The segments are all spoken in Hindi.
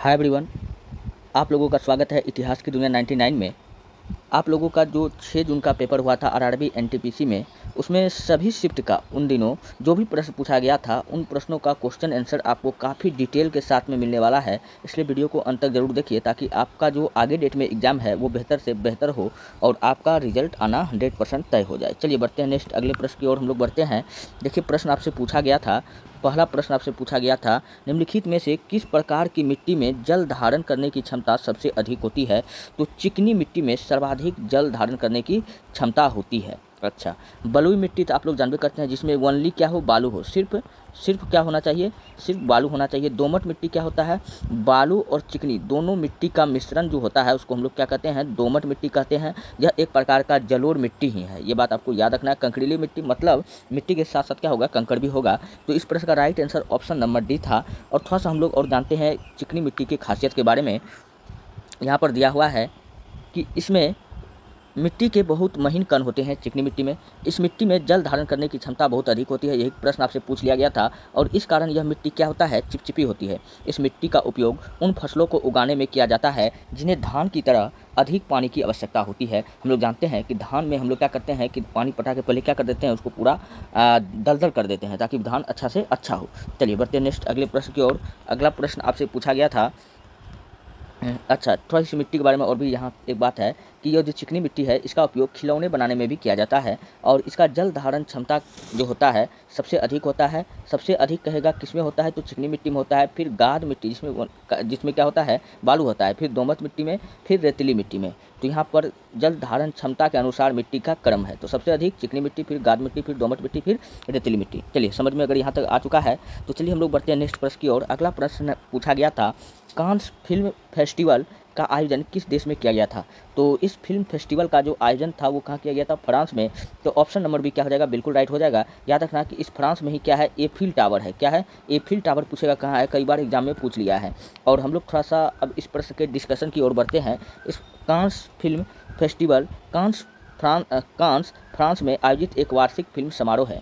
हाय एवरीवन, आप लोगों का स्वागत है इतिहास की दुनिया 99 में। आप लोगों का जो 6 जून का पेपर हुआ था आरआरबी एनटीपीसी में, उसमें सभी शिफ्ट का उन दिनों जो भी प्रश्न पूछा गया था, उन प्रश्नों का क्वेश्चन आंसर आपको काफ़ी डिटेल के साथ में मिलने वाला है। इसलिए वीडियो को अंत तक जरूर देखिए ताकि आपका जो आगे डेट में एग्जाम है वो बेहतर से बेहतर हो और आपका रिजल्ट आना 100% तय हो जाए। चलिए बढ़ते हैं नेक्स्ट अगले प्रश्न की ओर हम लोग बढ़ते हैं। देखिए, प्रश्न आपसे पूछा गया था, पहला प्रश्न आपसे पूछा गया था, निम्नलिखित में से किस प्रकार की मिट्टी में जल धारण करने की क्षमता सबसे अधिक होती है? तो चिकनी मिट्टी में सर्वाधिक जल धारण करने की क्षमता होती है। अच्छा, बलुई मिट्टी तो आप लोग जानते करते हैं जिसमें ओनली क्या हो, बालू हो, सिर्फ क्या होना चाहिए, सिर्फ बालू होना चाहिए। दोमट मिट्टी क्या होता है, बालू और चिकनी दोनों मिट्टी का मिश्रण जो होता है उसको हम लोग क्या कहते हैं, दोमट मिट्टी कहते हैं। यह एक प्रकार का जलोढ़ मिट्टी ही है, ये बात आपको याद रखना है। कंकड़ीली मिट्टी मतलब मिट्टी के साथ साथ क्या होगा, कंकड़ भी होगा। तो इस प्रश्न का right answer option number D था। और थोड़ा सा हम लोग और जानते हैं चिकनी मिट्टी की खासियत के बारे में। यहाँ पर दिया हुआ है कि इसमें मिट्टी के बहुत महीन कण होते हैं चिकनी मिट्टी में। इस मिट्टी में जल धारण करने की क्षमता बहुत अधिक होती है। यही प्रश्न आपसे पूछ लिया गया था और इस कारण यह मिट्टी क्या होता है, चिपचिपी होती है। इस मिट्टी का उपयोग उन फसलों को उगाने में किया जाता है जिन्हें धान की तरह अधिक पानी की आवश्यकता होती है। हम लोग जानते हैं कि धान में हम लोग क्या करते हैं कि पानी पटा के पहले क्या कर देते हैं, उसको पूरा दलदल कर देते हैं ताकि धान अच्छा से अच्छा हो। चलिए बढ़ते हैं नेक्स्ट अगले प्रश्न की ओर। अगला प्रश्न आपसे पूछा गया था, अच्छा, थोड़ी सी मिट्टी के बारे में और भी यहाँ एक बात है कि यह जो चिकनी मिट्टी है इसका उपयोग खिलौने बनाने में भी किया जाता है और इसका जल धारण क्षमता जो होता है सबसे अधिक होता है। सबसे अधिक कहेगा किसमें होता है, तो चिकनी मिट्टी में होता है, फिर गाद मिट्टी जिसमें क्या होता है, बालू होता है, फिर दोमट मिट्टी में, फिर रेतीली मिट्टी में। तो यहाँ पर जल धारण क्षमता के अनुसार मिट्टी का क्रम है। तो सबसे अधिक चिकनी मिट्टी, फिर गाद मिट्टी, फिर दोमट मिट्टी, फिर रेतीली मिट्टी। चलिए समझ में अगर यहाँ तक आ चुका है तो चलिए हम लोग बढ़ते हैं नेक्स्ट प्रश्न की ओर। अगला प्रश्न पूछा गया था, कांस फिल्म फेस्टिवल का आयोजन किस देश में किया गया था? तो इस फिल्म फेस्टिवल का जो आयोजन था वो कहाँ किया गया था, फ्रांस में। तो ऑप्शन नंबर बी क्या हो जाएगा, बिल्कुल राइट हो जाएगा। याद रखना कि इस फ्रांस में ही क्या है, एफिल टावर है। क्या है, एफिल टावर पूछेगा कहाँ है, कई बार एग्जाम में पूछ लिया है। और हम लोग थोड़ा सा अब इस प्रश्न के डिस्कशन की ओर बढ़ते हैं। इस कांस फिल्म फेस्टिवल कांस फ्रांस में आयोजित एक वार्षिक फिल्म समारोह है।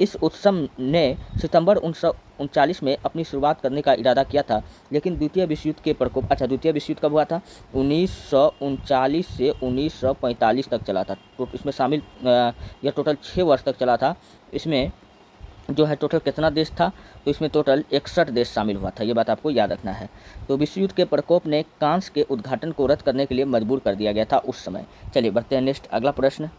इस उत्सव ने सितंबर 1939 में अपनी शुरुआत करने का इरादा किया था, लेकिन द्वितीय विश्व युद्ध के प्रकोप, अच्छा द्वितीय विश्व युद्ध कब हुआ था, 1939 से 1945 तक चला था। तो इसमें शामिल यह टोटल 6 वर्ष तक चला था। इसमें जो है टोटल कितना देश था, तो इसमें टोटल 61 देश शामिल हुआ था, ये बात आपको याद रखना है। तो विश्व युद्ध के प्रकोप ने कांस के उद्घाटन को रद्द करने के लिए मजबूर कर दिया गया था उस समय। चलिए बढ़ते हैं नेक्स्ट अगला प्रश्न।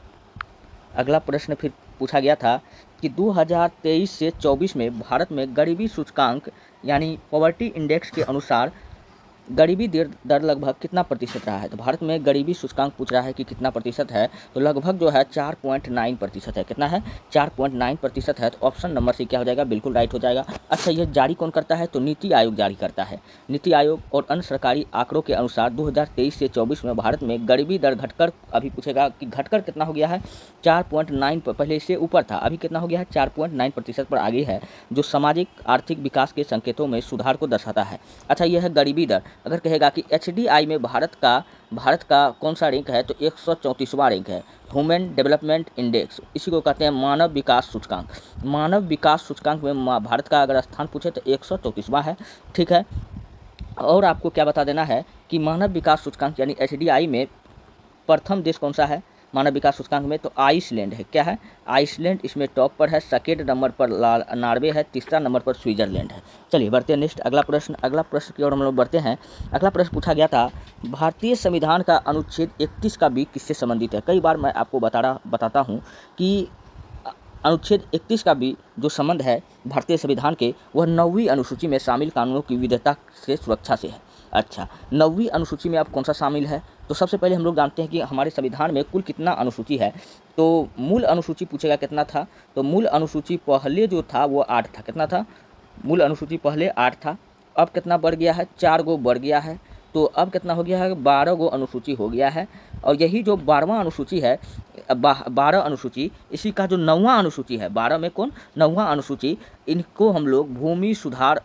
अगला प्रश्न फिर पूछा गया था कि 2023 से 24 में भारत में गरीबी सूचकांक यानी पॉवर्टी इंडेक्स के अनुसार गरीबी दर लगभग कितना प्रतिशत रहा है? तो भारत में गरीबी सूचकांक पूछ रहा है कि कितना प्रतिशत है, तो लगभग जो है 4.9% है। कितना है, 4.9% है। तो ऑप्शन नंबर सी क्या हो जाएगा, बिल्कुल राइट हो जाएगा। अच्छा, यह जारी कौन करता है, तो नीति आयोग जारी करता है। नीति आयोग और अन्य सरकारी आंकड़ों के अनुसार 2023 से 24 में भारत में गरीबी दर घटकर, अभी पूछेगा कि घटकर कितना हो गया है, 4.9 पर, पहले इससे ऊपर था, अभी कितना हो गया है, 4.9% पर आगे है, जो सामाजिक आर्थिक विकास के संकेतों में सुधार को दर्शाता है। अच्छा, यह है गरीबी दर। अगर कहेगा कि एचडीआई में भारत का कौन सा रैंक है, तो 134वां रैंक है। ह्यूमन डेवलपमेंट इंडेक्स, इसी को कहते हैं मानव विकास सूचकांक। मानव विकास सूचकांक में भारत का अगर स्थान पूछे तो 134वां है, ठीक है। और आपको क्या बता देना है कि मानव विकास सूचकांक यानी एचडीआई में प्रथम देश कौन सा है मानव विकास सूचकांक में, तो आइसलैंड है। क्या है, आइसलैंड इसमें टॉप पर है, सेकेंड नंबर पर नॉर्वे है, तीसरा नंबर पर स्विट्जरलैंड है। चलिए बढ़ते हैं नेक्स्ट अगला प्रश्न। अगला प्रश्न की ओर हम लोग बढ़ते हैं। अगला प्रश्न पूछा गया था, भारतीय संविधान का अनुच्छेद 31 का बी किससे संबंधित है? कई बार मैं आपको बताता हूँ कि अनुच्छेद 31 का भी जो संबंध है भारतीय संविधान के, वह 9वीं अनुसूची में शामिल कानूनों की विविधता से सुरक्षा से है। अच्छा, 9वीं अनुसूची में अब कौन सा शामिल है, तो सबसे पहले हम लोग जानते हैं कि हमारे संविधान में कुल कितना अनुसूची है। तो मूल अनुसूची पूछेगा कितना था, तो मूल अनुसूची पहले जो था वो 8 था। कितना था, मूल अनुसूची पहले 8 था, अब कितना बढ़ गया है, 4 गो बढ़ गया है। तो अब कितना हो गया है, 12 गो अनुसूची हो गया है। और यही जो 12वां अनुसूची है, 12 अनुसूची, इसी का जो 9वां अनुसूची है, 12 में कौन, 9वां अनुसूची, इनको हम लोग भूमि सुधार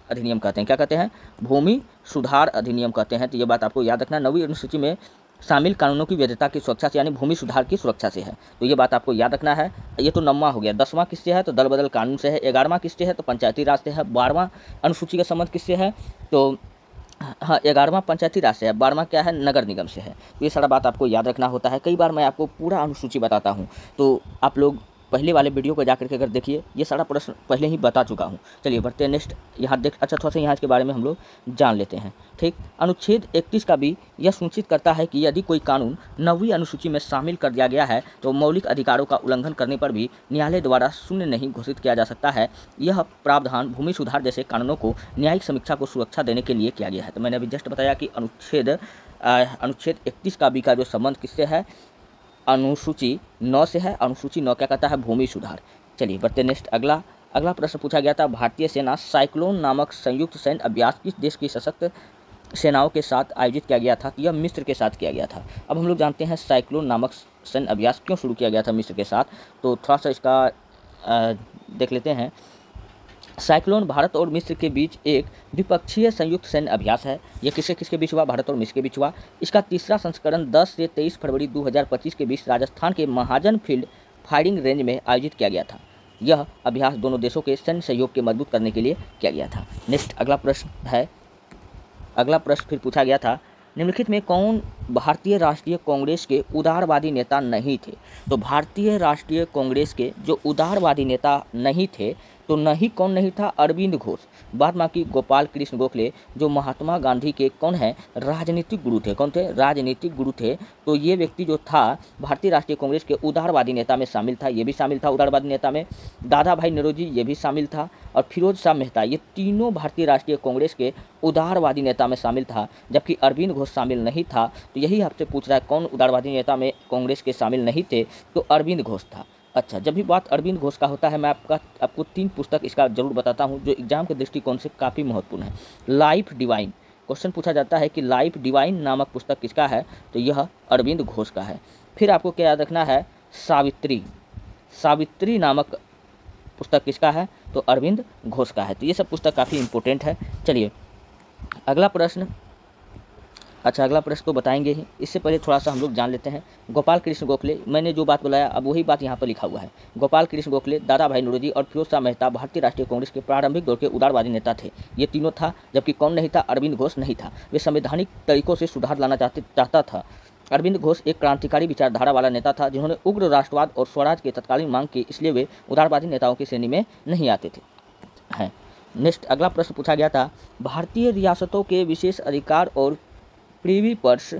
अधिनियम कहते हैं। क्या कहते हैं, भूमि सुधार अधिनियम कहते हैं। तो ये बात आपको याद रखना, 9वीं अनुसूची में शामिल कानूनों की वैधता की सुरक्षा से यानी भूमि सुधार की सुरक्षा से है। तो ये बात आपको याद रखना है। ये तो 9वां हो गया। 10वां किससे है, तो दल बदल कानून से है। 11वां किससे है, तो पंचायती राज से है। 12वां अनुसूची का संबंध किससे है, तो हाँ, 11वां पंचायती राज से है, 12वां क्या है, नगर निगम से है। तो ये सारा बात आपको याद रखना होता है। कई बार मैं आपको पूरा अनुसूची बताता हूँ, तो आप लोग पहले वाले वीडियो को जाकर के अगर देखिए, ये सारा प्रश्न पहले ही बता चुका हूँ। चलिए बढ़ते हैं नेक्स्ट। यहाँ देख, अच्छा थोड़ा सा यहाँ इसके बारे में हम लोग जान लेते हैं। ठीक, अनुच्छेद 31 का भी यह सुनिश्चित करता है कि यदि कोई कानून 9वीं अनुसूची में शामिल कर दिया गया है तो मौलिक अधिकारों का उल्लंघन करने पर भी न्यायालय द्वारा शून्य नहीं घोषित किया जा सकता है। यह प्रावधान भूमि सुधार जैसे कानूनों को न्यायिक समीक्षा को सुरक्षा देने के लिए किया गया है। तो मैंने अभी जस्ट बताया कि अनुच्छेद 31 का भी का जो संबंध किससे है, अनुसूची 9 से है। अनुसूची 9 क्या कहता है, भूमि सुधार। चलिए बढ़ते नेक्स्ट। अगला प्रश्न पूछा गया था, भारतीय सेना साइक्लोन नामक संयुक्त सैन्य अभ्यास किस देश की सशक्त सेनाओं के साथ आयोजित किया गया था? तो यह मिस्र के साथ किया गया था। अब हम लोग जानते हैं साइक्लोन नामक सैन्य अभ्यास क्यों शुरू किया गया था मिस्र के साथ, तो थोड़ा सा इसका देख लेते हैं। साइक्लोन भारत और मिस्र के बीच एक द्विपक्षीय संयुक्त सैन्य अभ्यास है। यह किसके बीच हुआ? भारत और मिस्र के बीच हुआ। इसका तीसरा संस्करण 10 से 23 फरवरी 2025 के बीच राजस्थान के महाजन फील्ड फायरिंग रेंज में आयोजित किया गया था। यह अभ्यास दोनों देशों के सैन्य सहयोग के मजबूत करने के लिए किया गया था। नेक्स्ट अगला प्रश्न फिर पूछा गया था, निम्नलिखित में कौन भारतीय राष्ट्रीय कांग्रेस के उदारवादी नेता नहीं थे? तो भारतीय राष्ट्रीय कांग्रेस के जो उदारवादी नेता नहीं थे, तो कौन नहीं था? अरविंद घोष। बाद बाकी गोपाल कृष्ण गोखले जो महात्मा गांधी के कौन है? राजनीतिक गुरु थे। कौन थे? राजनीतिक गुरु थे। तो ये व्यक्ति जो था भारतीय राष्ट्रीय कांग्रेस के उदारवादी नेता में शामिल था। ये भी शामिल था उदारवादी नेता में। दादा भाई नौरोजी ये भी शामिल था, और फिरोज शाह मेहता, ये तीनों भारतीय राष्ट्रीय कांग्रेस के उदारवादी नेता में शामिल था, जबकि अरविंद घोष शामिल नहीं था। तो यही आपसे पूछ रहा है कौन उदारवादी नेता में कांग्रेस के शामिल नहीं थे, तो अरविंद घोष था। अच्छा, जब भी बात अरविंद घोष का होता है, मैं आपको 3 पुस्तक इसका जरूर बताता हूँ जो एग्जाम के दृष्टिकोण से काफ़ी महत्वपूर्ण है। लाइफ डिवाइन, क्वेश्चन पूछा जाता है कि लाइफ डिवाइन नामक पुस्तक किसका है, तो यह अरविंद घोष का है। फिर आपको क्या याद रखना है, सावित्री नामक पुस्तक किसका है, तो अरविंद घोष का है। तो ये सब पुस्तक काफ़ी इंपॉर्टेंट है। चलिए अगला प्रश्न तो बताएंगे ही, इससे पहले थोड़ा सा हम लोग जान लेते हैं। गोपाल कृष्ण गोखले, मैंने जो बात बताया अब वही बात यहाँ पर लिखा हुआ है। गोपाल कृष्ण गोखले, दादा भाई नौरोजी और फिरोज शाह मेहता भारतीय राष्ट्रीय कांग्रेस के प्रारंभिक दौर के उदारवादी नेता थे। ये तीनों था, जबकि कौन नहीं था? अरविंद घोष नहीं था। वे संवैधानिक तरीकों से सुधार लाना चाहता था। अरविंद घोष एक क्रांतिकारी विचारधारा वाला नेता था जिन्होंने उग्र राष्ट्रवाद और स्वराज की तत्कालीन मांग की, इसलिए वे उदारवादी नेताओं की श्रेणी में नहीं आते थे। नेक्स्ट अगला प्रश्न पूछा गया था, भारतीय रियासतों के विशेष अधिकार और प्रीवी पर्स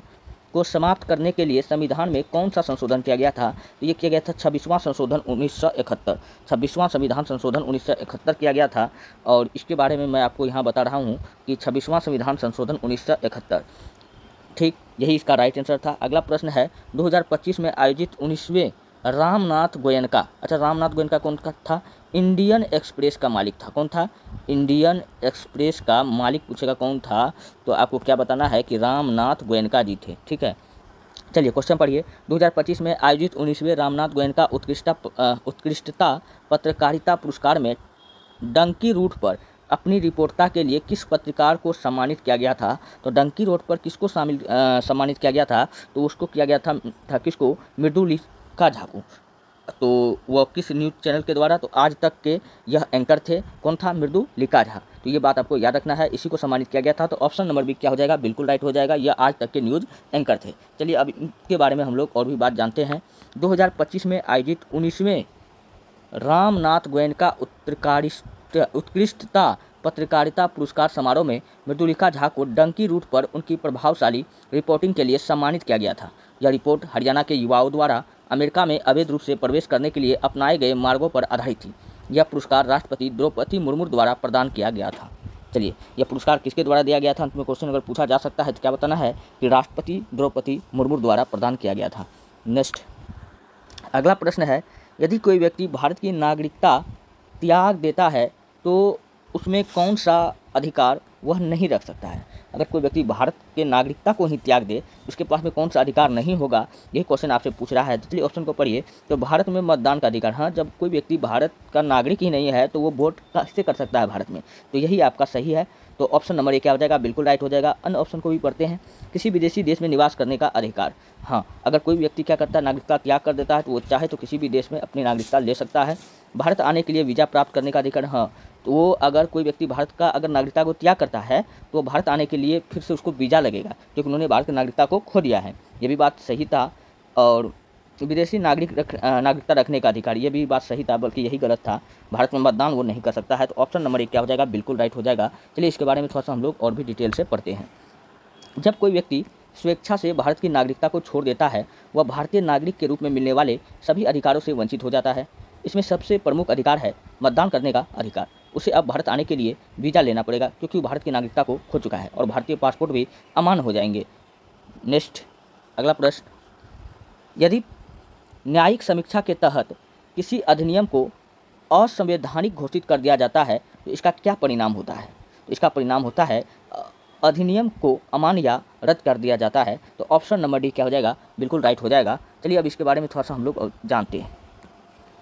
को समाप्त करने के लिए संविधान में कौन सा संशोधन किया गया था? तो ये किया गया था 26वां संशोधन 1971। 26वां संविधान संशोधन 1971 किया गया था, और इसके बारे में मैं आपको यहाँ बता रहा हूँ कि 26वां संविधान संशोधन 1971। ठीक, यही इसका राइट आंसर था। अगला प्रश्न है, 2025 में आयोजित 19वें रामनाथ गोयनका, अच्छा रामनाथ गोयनका कौन का था? इंडियन एक्सप्रेस का मालिक था। कौन था? इंडियन एक्सप्रेस का मालिक पूछेगा कौन था, तो आपको क्या बताना है कि रामनाथ गोयनका जी थे। ठीक है, चलिए क्वेश्चन पढ़िए। 2025 में आयोजित 19वें रामनाथ गोयनका उत्कृष्टता पत्रकारिता पुरस्कार में डंकी रूट पर अपनी रिपोर्टता के लिए किस पत्रकार को सम्मानित किया गया था? तो डंकी रोड पर किसको सम्मानित किया गया था? तो उसको किया गया था किसको? मृदुलिका झा को। तो वह किस न्यूज़ चैनल के द्वारा? तो आज तक के यह एंकर थे। कौन था? मृदुलिका झा। तो ये बात आपको याद रखना है, इसी को सम्मानित किया गया था। तो ऑप्शन नंबर बी क्या हो जाएगा? बिल्कुल राइट हो जाएगा, यह आज तक के न्यूज़ एंकर थे। चलिए अब इनके बारे में हम लोग और भी बात जानते हैं। 2025 में आयोजित 19वें रामनाथ गोयनका उत्कृष्टता पत्रकारिता पुरस्कार समारोह में मृदुलिका झा को डंकी रूट पर उनकी प्रभावशाली रिपोर्टिंग के लिए सम्मानित किया गया था। यह रिपोर्ट हरियाणा के युवाओं द्वारा अमेरिका में अवैध रूप से प्रवेश करने के लिए अपनाए गए मार्गों पर आधारित थी। यह पुरस्कार राष्ट्रपति द्रौपदी मुर्मू द्वारा प्रदान किया गया था। चलिए, यह पुरस्कार किसके द्वारा दिया गया था? अंत में क्वेश्चन अगर पूछा जा सकता है तो क्या बताना है कि राष्ट्रपति द्रौपदी मुर्मू द्वारा प्रदान किया गया था। नेक्स्ट अगला प्रश्न है, यदि कोई व्यक्ति भारत की नागरिकता त्याग देता है तो उसमें कौन सा अधिकार वह नहीं रख सकता है? अगर कोई व्यक्ति भारत के नागरिकता को ही त्याग दे, उसके पास में कौन सा अधिकार नहीं होगा, यही क्वेश्चन आपसे पूछ रहा है। चलिए ऑप्शन को पढ़िए। तो भारत में मतदान का अधिकार, हाँ, जब कोई व्यक्ति भारत का नागरिक ही नहीं है तो वो वोट कैसे कर सकता है भारत में? तो यही आपका सही है। तो ऑप्शन नंबर ए क्या हो जाएगा? बिल्कुल राइट हो जाएगा। अन्य ऑप्शन को भी पढ़ते हैं। किसी विदेशी देश में निवास करने का अधिकार, हाँ, अगर कोई व्यक्ति क्या करता है, नागरिकता त्याग कर देता है तो वो चाहे तो किसी भी देश में अपनी नागरिकता ले सकता है। भारत आने के लिए वीज़ा प्राप्त करने का अधिकार, हाँ, तो वो अगर कोई व्यक्ति भारत का अगर नागरिकता को त्याग करता है तो भारत आने के लिए फिर से उसको वीज़ा लगेगा, क्योंकि उन्होंने भारत की नागरिकता को खो दिया है। ये भी बात सही था। और विदेशी नागरिकता रखने का अधिकार, ये भी बात सही था, बल्कि यही गलत था। भारत में मतदान वो नहीं कर सकता है। तो ऑप्शन नंबर 1 क्या हो जाएगा, बिल्कुल राइट हो जाएगा। चलिए इसके बारे में थोड़ा सा हम लोग और भी डिटेल से पढ़ते हैं। जब कोई व्यक्ति स्वेच्छा से भारत की नागरिकता को छोड़ देता है, वह भारतीय नागरिक के रूप में मिलने वाले सभी अधिकारों से वंचित हो जाता है। इसमें सबसे प्रमुख अधिकार है मतदान करने का अधिकार। उसे अब भारत आने के लिए वीज़ा लेना पड़ेगा, क्योंकि वो भारत की नागरिकता को खो चुका है, और भारतीय पासपोर्ट भी अमान्य हो जाएंगे। नेक्स्ट अगला प्रश्न, यदि न्यायिक समीक्षा के तहत किसी अधिनियम को असंवैधानिक घोषित कर दिया जाता है तो इसका क्या परिणाम होता है? तो इसका परिणाम होता है अधिनियम को अमान्य या रद्द कर दिया जाता है। तो ऑप्शन नंबर डी क्या हो जाएगा, बिल्कुल राइट हो जाएगा। चलिए अब इसके बारे में थोड़ा सा हम लोग जानते हैं।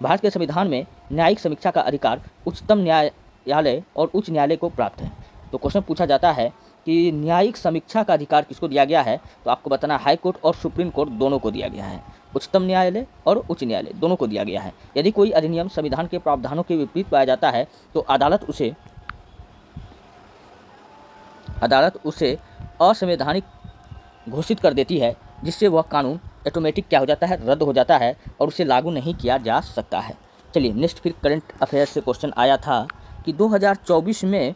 भारत के संविधान में न्यायिक समीक्षा का अधिकार उच्चतम न्यायालय और उच्च न्यायालय को प्राप्त है। तो क्वेश्चन पूछा जाता है कि न्यायिक समीक्षा का अधिकार किसको दिया गया है, तो आपको बताना हाई कोर्ट और सुप्रीम कोर्ट दोनों को दिया गया है। उच्चतम न्यायालय और उच्च न्यायालय दोनों को दिया गया है। यदि कोई अधिनियम संविधान के प्रावधानों के विपरीत पाया जाता है तो अदालत उसे असंवैधानिक घोषित कर देती है, जिससे वह कानून ऑटोमेटिक क्या हो जाता है, रद्द हो जाता है और उसे लागू नहीं किया जा सकता है। चलिए नेक्स्ट फिर करंट अफेयर्स से क्वेश्चन आया था कि 2024 में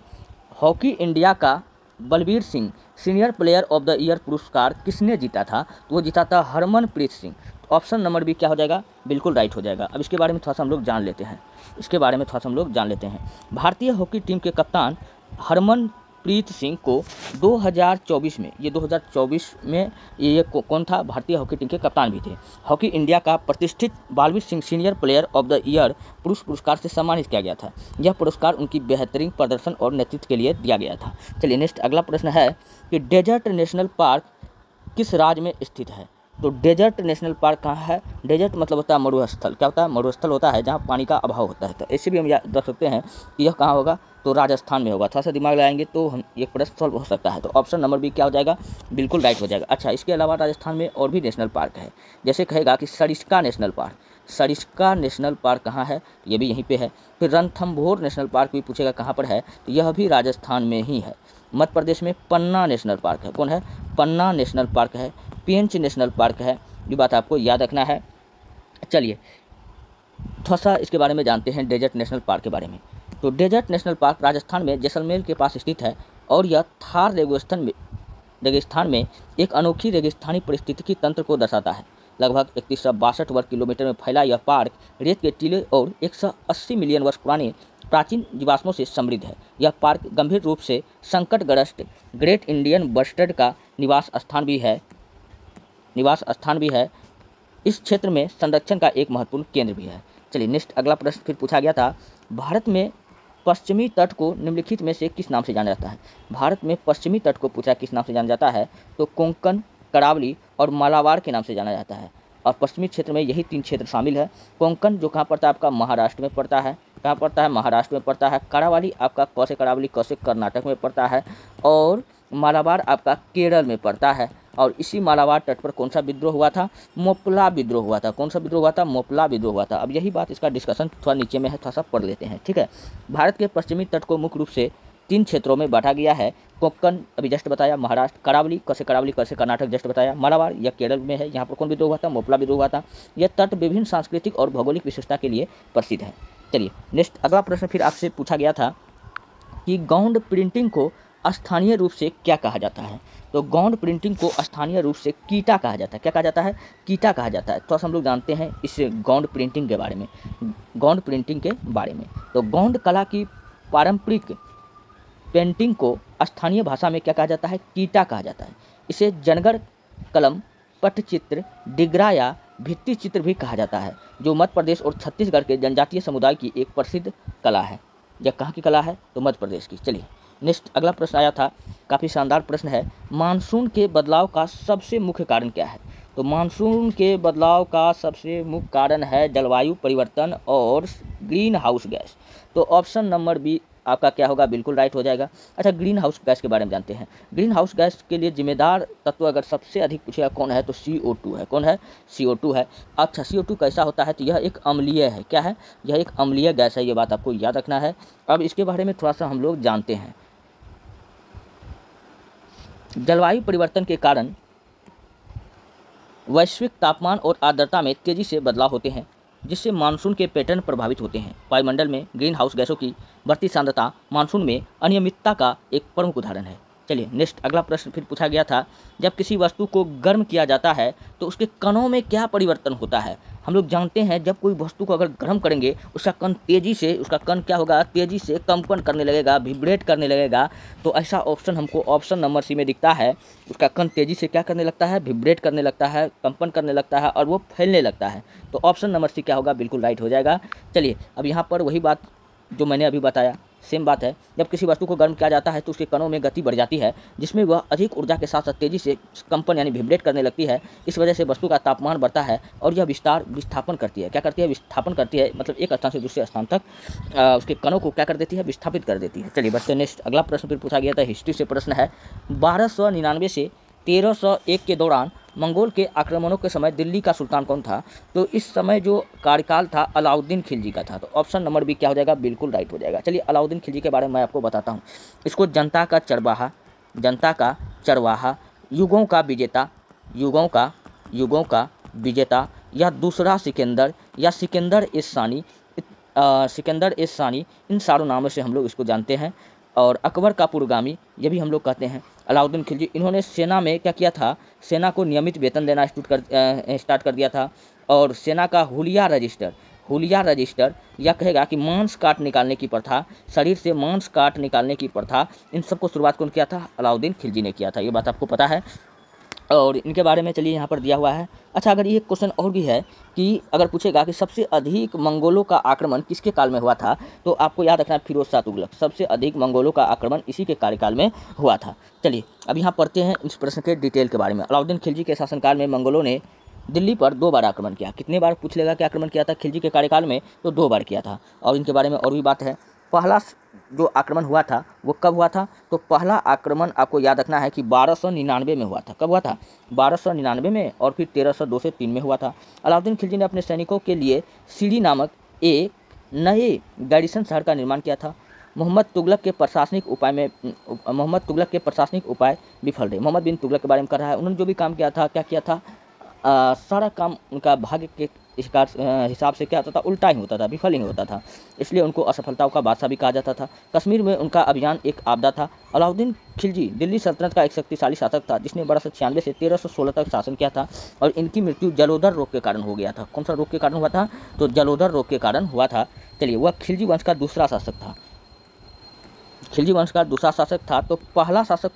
हॉकी इंडिया का Balbir Singh senior player of the year पुरस्कार किसने जीता था? तो वो जीता था हरमनप्रीत सिंह। तो ऑप्शन नंबर बी क्या हो जाएगा, बिल्कुल राइट हो जाएगा। अब इसके बारे में थोड़ा सा हम लोग जान लेते हैं। भारतीय हॉकी टीम के कप्तान हरमनप्रीत सिंह को 2024 में, ये 2024 में ये कौन था, भारतीय हॉकी टीम के कप्तान भी थे। हॉकी इंडिया का प्रतिष्ठित Balbir Singh senior player of the year पुरस्कार से सम्मानित किया गया था। यह पुरस्कार उनकी बेहतरीन प्रदर्शन और नेतृत्व के लिए दिया गया था। चलिए नेक्स्ट अगला प्रश्न है कि डेजर्ट नेशनल पार्क किस राज्य में स्थित है? तो डेजर्ट नेशनल पार्क कहाँ है? डेजर्ट मतलब होता है मरुस्थल। क्या होता है? मरुस्थल होता है जहाँ पानी का अभाव होता है। तो ऐसे भी हम याद रख सकते हैं कि यह कहाँ होगा, तो राजस्थान में होगा। थोड़ा सा दिमाग लगाएंगे तो हम ये प्रश्न सॉल्व हो सकता है। तो ऑप्शन नंबर बी क्या हो जाएगा, बिल्कुल राइट हो जाएगा। अच्छा, इसके अलावा राजस्थान में और भी नेशनल पार्क है। जैसे कहेगा कि Sariska national park, Sariska national park कहाँ है, ये भी यहीं पे है। फिर रणथंभौर नेशनल पार्क भी पूछेगा कहाँ पर है, तो यह भी राजस्थान में ही है। मध्य प्रदेश में पन्ना नेशनल पार्क है। कौन है? पन्ना नेशनल पार्क है। पेंच नेशनल पार्क है। ये बात आपको याद रखना है। चलिए थोड़ा सा इसके बारे में जानते हैं, डेजर्ट नेशनल पार्क के बारे में। तो डेजर्ट नेशनल पार्क राजस्थान में जैसलमेर के पास स्थित है और यह थार रेगिस्तान में एक अनोखी रेगिस्तानी पारिस्थितिकी तंत्र को दर्शाता है। लगभग 3162 वर्ग किलोमीटर में फैला यह पार्क रेत के टीले और 180 मिलियन वर्ष पुराने प्राचीन जीवाश्मों से समृद्ध है। यह पार्क गंभीर रूप से संकटग्रस्त ग्रेट इंडियन बस्टर्ड का निवास स्थान भी है। इस क्षेत्र में संरक्षण का एक महत्वपूर्ण केंद्र भी है। चलिए नेक्स्ट अगला प्रश्न फिर पूछा गया था, भारत में पश्चिमी तट को निम्नलिखित में से किस नाम से जाना जाता है? भारत में पश्चिमी तट को पूछा किस नाम से जाना जाता है, तो कोंकण, करावली और मालाबार के नाम से जाना जाता है। और पश्चिमी क्षेत्र में यही 3 क्षेत्र शामिल है। कोंकण जो कहाँ पड़ता है, आपका महाराष्ट्र में पड़ता है। कहाँ पड़ता है? महाराष्ट्र में पड़ता है। करावली आपका कौसे करावली कौसे कर्नाटक में पड़ता है। और मालाबार आपका केरल में पड़ता है। और इसी मालाबार तट पर कौन सा विद्रोह हुआ था? मोपला विद्रोह हुआ था। कौन सा विद्रोह हुआ था? मोपला विद्रोह हुआ था। अब यही बात, इसका डिस्कशन थोड़ा नीचे में है, थोड़ा सा पढ़ लेते हैं, ठीक है। भारत के पश्चिमी तट को मुख्य रूप से 3 क्षेत्रों में बांटा गया है। कोंकण अभी जस्ट बताया, महाराष्ट्र, करावली कैसे कर्नाटक जस्ट बताया, मालाबार यह केरल में है। यहाँ पर कौन विद्रोह हुआ था? मोपला विद्रोह हुआ था। यह तट विभिन्न सांस्कृतिक और भौगोलिक विशेषता के लिए प्रसिद्ध है। चलिए नेक्स्ट अगला प्रश्न फिर आपसे पूछा गया था कि गौंड प्रिंटिंग को स्थानीय रूप से क्या कहा जाता है? तो गौंड प्रिंटिंग को स्थानीय रूप से कीटा कहा जाता है। क्या कहा जाता है? कीटा कहा जाता है। तो हम लोग जानते हैं इस गौंड प्रिंटिंग के बारे में। तो गौंड कला की पारंपरिक पेंटिंग को स्थानीय भाषा में क्या कहा जाता है? कीटा कहा जाता है। इसे जनगढ़ कलम, पट्टचित्र, डिगरा या भित्ति चित्र भी कहा जाता है, जो मध्य प्रदेश और छत्तीसगढ़ के जनजातीय समुदाय की एक प्रसिद्ध कला है। यह कहाँ की कला है? तो मध्य प्रदेश की। चलिए नेक्स्ट अगला प्रश्न आया था, काफ़ी शानदार प्रश्न है। मानसून के बदलाव का सबसे मुख्य कारण क्या है? तो मानसून के बदलाव का सबसे मुख्य कारण है जलवायु परिवर्तन और ग्रीन हाउस गैस। तो ऑप्शन नंबर बी आपका क्या होगा, बिल्कुल राइट हो जाएगा। अच्छा, ग्रीन हाउस गैस के बारे में जानते हैं। ग्रीन हाउस गैस के लिए जिम्मेदार तत्व अगर सबसे अधिक पूछेगा कौन है, तो CO2 है। कौन है? CO2 है। अच्छा, CO2 कैसा होता है, तो यह एक अम्लीय है। क्या है? यह एक अम्लीय गैस है, ये बात आपको याद रखना है। अब इसके बारे में थोड़ा सा हम लोग जानते हैं। जलवायु परिवर्तन के कारण वैश्विक तापमान और आर्द्रता में तेजी से बदलाव होते हैं, जिससे मानसून के पैटर्न प्रभावित होते हैं। वायुमंडल में ग्रीन हाउस गैसों की बढ़ती सांद्रता मानसून में अनियमितता का एक प्रमुख उदाहरण है। चलिए नेक्स्ट, अगला प्रश्न फिर पूछा गया था, जब किसी वस्तु को गर्म किया जाता है तो उसके कणों में क्या परिवर्तन होता है। हम लोग जानते हैं जब कोई वस्तु को अगर गर्म करेंगे उसका कण क्या होगा, तेज़ी से कंपन करने लगेगा, विब्रेट करने लगेगा। तो ऐसा ऑप्शन हमको ऑप्शन नंबर सी में दिखता है। उसका कण तेज़ी से क्या करने लगता है, विब्रेट करने लगता है, कंपन करने लगता है और वो फैलने लगता है। तो ऑप्शन नंबर सी क्या होगा, बिल्कुल राइट हो जाएगा। चलिए अब यहाँ पर वही बात जो मैंने अभी बताया, सेम बात है। जब किसी वस्तु को गर्म किया जाता है तो उसके कणों में गति बढ़ जाती है, जिसमें वह अधिक ऊर्जा के साथ साथ तेज़ी से कंपन यानी विब्रेट करने लगती है। इस वजह से वस्तु का तापमान बढ़ता है और यह विस्थापन करती है। क्या करती है? विस्थापन करती है, मतलब एक स्थान से दूसरे स्थान तक उसके कणों को क्या कर देती है, विस्थापित कर देती है। चलिए बढ़ते नेक्स्ट, अगला प्रश्न फिर पूछा गया था, हिस्ट्री से प्रश्न है। 1299 से 1301 के दौरान मंगोल के आक्रमणों के समय दिल्ली का सुल्तान कौन था। तो इस समय जो कार्यकाल था अलाउद्दीन खिलजी का था। तो ऑप्शन नंबर बी क्या हो जाएगा, बिल्कुल राइट हो जाएगा। चलिए अलाउद्दीन खिलजी के बारे में मैं आपको बताता हूँ। इसको जनता का चरवाहा, युगों का विजेता या दूसरा सिकंदर या सिकंदर ए सानी, इन सारों नामों से हम लोग इसको जानते हैं। और अकबर का पुरोगामी ये भी हम लोग कहते हैं। अलाउद्दीन खिलजी, इन्होंने सेना में क्या किया था, सेना को नियमित वेतन देना स्टार्ट कर दिया था। और सेना का हुलिया रजिस्टर या कहेगा कि मांस काट निकालने की प्रथा, शरीर से मांस काट निकालने की प्रथा, इन सबको शुरुआत कौन किया था, अलाउद्दीन खिलजी ने किया था। ये बात आपको पता है। और इनके बारे में चलिए यहाँ पर दिया हुआ है। अच्छा, अगर ये क्वेश्चन और भी है कि अगर पूछेगा कि सबसे अधिक मंगोलों का आक्रमण किसके काल में हुआ था, तो आपको याद रखना है फिरोज शाह तुगलक। सबसे अधिक मंगोलों का आक्रमण इसी के कार्यकाल में हुआ था। चलिए अब यहाँ पढ़ते हैं इस प्रश्न के डिटेल के बारे में। अलाउद्दीन खिलजी के शासनकाल में मंगोलों ने दिल्ली पर 2 बार आक्रमण किया। कितने बार पूछ लेगा कि आक्रमण किया था खिलजी के कार्यकाल में, तो 2 बार किया था। और इनके बारे में और भी बात है। पहला जो आक्रमण हुआ था वो कब हुआ था, तो पहला आक्रमण आपको याद रखना है कि 1299 में हुआ था। कब हुआ था, 1299 में। और फिर 1302 से 3 में हुआ था। अलाउद्दीन खिलजी ने अपने सैनिकों के लिए सीढ़ी नामक एक नए गैरिसन शहर का निर्माण किया था। मोहम्मद तुगलक के प्रशासनिक उपाय विफल रहे। मोहम्मद बिन तुगलक के बारे में कर रहा है। उन्होंने जो भी काम किया था, क्या किया था, सारा काम उनका भाग्य के हिसाब से क्या होता था, उल्टा ही होता था, विफल ही होता था। इसलिए उनको असफलताओं का बादशाह भी कहा जाता था। कश्मीर में उनका अभियान एक आपदा था। अलाउद्दीन खिलजी दिल्ली सल्तनत का एक शक्तिशाली शासक था, जिसने 1296 से 1316 तक शासन किया था। और इनकी मृत्यु जलोदर रोग के कारण हो गया था। कौन सा रोग के कारण हुआ था, तो जलोदर रोग के कारण हुआ था। चलिए, वह खिलजी वंश का दूसरा शासक था। तो पहला शासक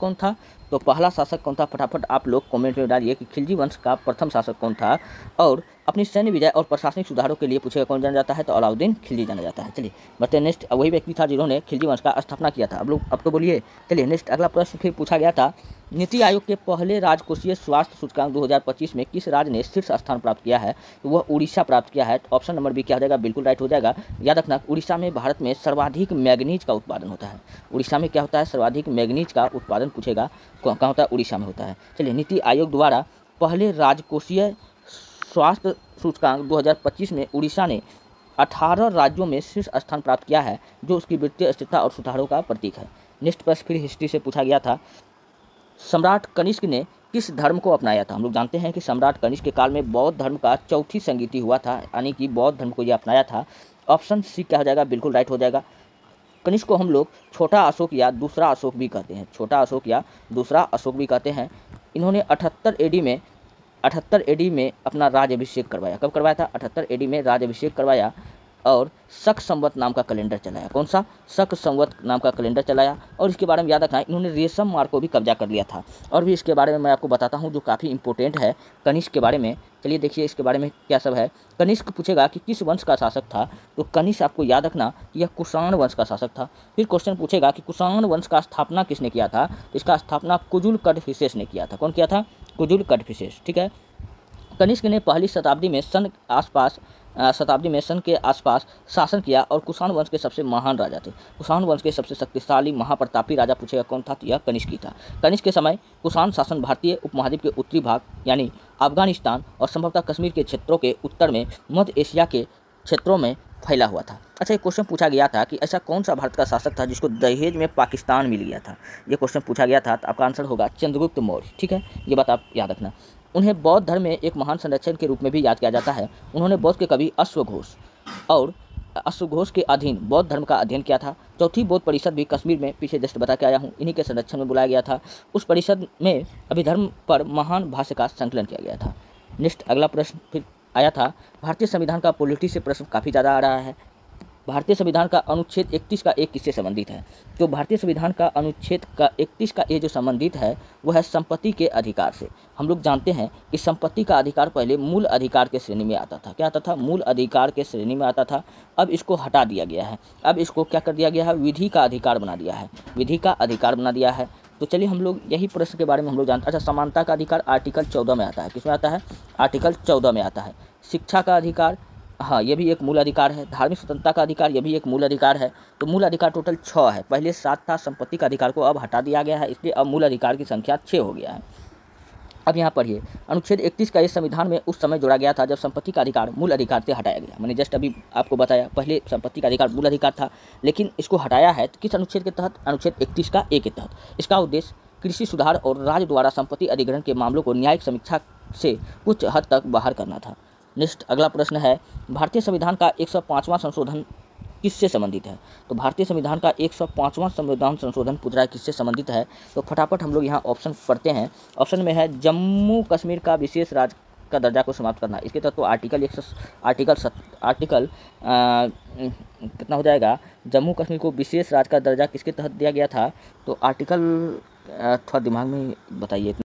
कौन था, फटाफट आप लोग कमेंट में डालिए कि खिलजी वंश का प्रथम शासक कौन था। और अपनी सैन्य विजय और प्रशासनिक सुधारों के लिए पूछेगा कौन जाना जाता है, तो अलाउद्दीन खिलजी जाना जाता है। चलिए बढ़ते नेक्स्ट, वही व्यक्ति था जिन्होंने खिलजी वंश का स्थापना किया था। अब तो बोलिए। चलिए नेक्स्ट, अगला प्रश्न फिर पूछा गया था, नीति आयोग के पहले राजकोषीय स्वास्थ्य सूचकांक 2025 में किस राज्य ने शीर्ष स्थान प्राप्त किया है, तो वह उड़ीसा प्राप्त किया है। ऑप्शन नंबर बी क्या हो जाएगा, बिल्कुल राइट हो जाएगा। याद रखना, उड़ीसा में भारत में सर्वाधिक मैग्नीज का उत्पादन होता है। उड़ीसा में क्या होता है, सर्वाधिक मैग्नीज का उत्पादन पूछेगा कहाँ होता है, उड़ीसा में होता है। चलिए, नीति आयोग द्वारा पहले राजकोषीय स्वास्थ्य सूचकांक 2025 में उड़ीसा ने 18 राज्यों में शीर्ष स्थान प्राप्त किया है, जो उसकी वित्तीय स्थिरता और सुधारों का प्रतीक है। नेक्स्ट प्रश्न फिर हिस्ट्री से पूछा गया था, सम्राट कनिष्क ने किस धर्म को अपनाया था। हम लोग जानते हैं कि सम्राट कनिष्क के काल में बौद्ध धर्म का चौथी संगीति हुआ था, यानी कि बौद्ध धर्म को यह अपनाया था। ऑप्शन सी क्या हो जाएगा, बिल्कुल राइट हो जाएगा। कनिष्क को हम लोग छोटा अशोक या दूसरा अशोक भी कहते हैं। इन्होंने 78 एडी में अपना राज्याभिषेक करवाया। कब करवाया था, 78 एडी में राज्याभिषेक करवाया। और शक संवत नाम का कैलेंडर चलाया। कौन सा, शक संवत नाम का कैलेंडर चलाया। और इसके बारे में याद रखना, इन्होंने रेशम मार्ग को भी कब्जा कर लिया था। और भी इसके बारे में मैं आपको बताता हूँ जो काफ़ी इंपॉर्टेंट है कनिष्क के बारे में। चलिए देखिए इसके बारे में क्या सब है। कनिष्क पूछेगा कि किस वंश का शासक था, तो कनिष्क आपको याद रखना यह कुषाण वंश का शासक था। फिर क्वेश्चन पूछेगा कि कुषाण वंश का स्थापना किसने किया था, तो इसका स्थापना कुजुल कड़फिसेस ने किया था। कौन किया था, कुजुल कड़फिसेस। ठीक है, कनिष्क ने पहली शताब्दी में सन के आसपास शासन किया और कुषाण वंश के सबसे महान राजा थे। कुषाण वंश के सबसे शक्तिशाली महाप्रतापी राजा पूछेगा कौन था, तो यह कनिष्क ही था। कनिष्क के समय कुषाण शासन भारतीय उपमहाद्वीप के उत्तरी भाग यानी अफगानिस्तान और संभवतः कश्मीर के क्षेत्रों के उत्तर में मध्य एशिया के क्षेत्रों में फैला हुआ था। अच्छा, एक क्वेश्चन पूछा गया था कि ऐसा कौन सा भारत का शासक था जिसको दहेज में पाकिस्तान मिल गया था। ये क्वेश्चन पूछा गया था, तो आपका आंसर होगा चंद्रगुप्त मौर्य। ठीक है, ये बात आप याद रखना। उन्हें बौद्ध धर्म में एक महान संरक्षक के रूप में भी याद किया जाता है। उन्होंने बौद्ध के कवि अश्वघोष के अधीन बौद्ध धर्म का अध्ययन किया था। चौथी बौद्ध परिषद भी कश्मीर में पीछे जस्ट बता के आया हूँ, इन्हीं के संरक्षण में बुलाया गया था। उस परिषद में अभिधर्म पर महान भाष्य का संकलन किया गया था। नेक्स्ट अगला प्रश्न फिर आया था, भारतीय संविधान का पॉलिटी से प्रश्न काफ़ी ज़्यादा आ रहा है। भारतीय संविधान का अनुच्छेद 31 का एक किससे संबंधित है? तो भारतीय संविधान का अनुच्छेद का 31 का ये जो संबंधित है वह है संपत्ति के अधिकार से। हम लोग जानते हैं कि संपत्ति का अधिकार पहले मूल अधिकार के श्रेणी में आता था। क्या आता था? मूल अधिकार के श्रेणी में आता था। अब इसको हटा दिया गया है। अब इसको क्या कर दिया गया है? विधि का अधिकार बना दिया है। विधि का अधिकार बना दिया है। तो चलिए हम लोग यही प्रश्न के बारे में हम लोग जानते हैं। अच्छा, समानता का अधिकार आर्टिकल 14 में आता है। किसमें आता है? आर्टिकल 14 में आता है। शिक्षा का अधिकार, हाँ, ये भी एक मूल अधिकार है। धार्मिक स्वतंत्रता का अधिकार, ये भी एक मूल अधिकार है। तो मूल अधिकार टोटल 6 है। पहले 7 था। संपत्ति का अधिकार को अब हटा दिया गया है, इसलिए अब मूल अधिकार की संख्या 6 हो गया है। अब यहाँ पढ़िए, अनुच्छेद 31 का इस संविधान में उस समय जोड़ा गया था जब संपत्ति का अधिकार मूल अधिकार से हटाया गया। मैंने जस्ट अभी आपको बताया, पहले संपत्ति का अधिकार मूल अधिकार था, लेकिन इसको हटाया है किस अनुच्छेद के तहत? अनुच्छेद 31 का ए के तहत। इसका उद्देश्य कृषि सुधार और राज्य द्वारा संपत्ति अधिग्रहण के मामलों को न्यायिक समीक्षा से कुछ हद तक बाहर करना था। नेक्स्ट अगला प्रश्न है, भारतीय संविधान का 105वां संशोधन किससे संबंधित है? तो भारतीय संविधान का 105वां संविधान संशोधन पूछ रहा है किससे संबंधित है? तो फटाफट हम लोग यहाँ ऑप्शन पढ़ते हैं। ऑप्शन में है जम्मू कश्मीर का विशेष राज्य का दर्जा को समाप्त करना। इसके तहत तो आर्टिकल कितना हो जाएगा? जम्मू कश्मीर को विशेष राज्य का दर्जा किसके तहत दिया गया था? तो आर्टिकल थोड़ा दिमाग में बताइए।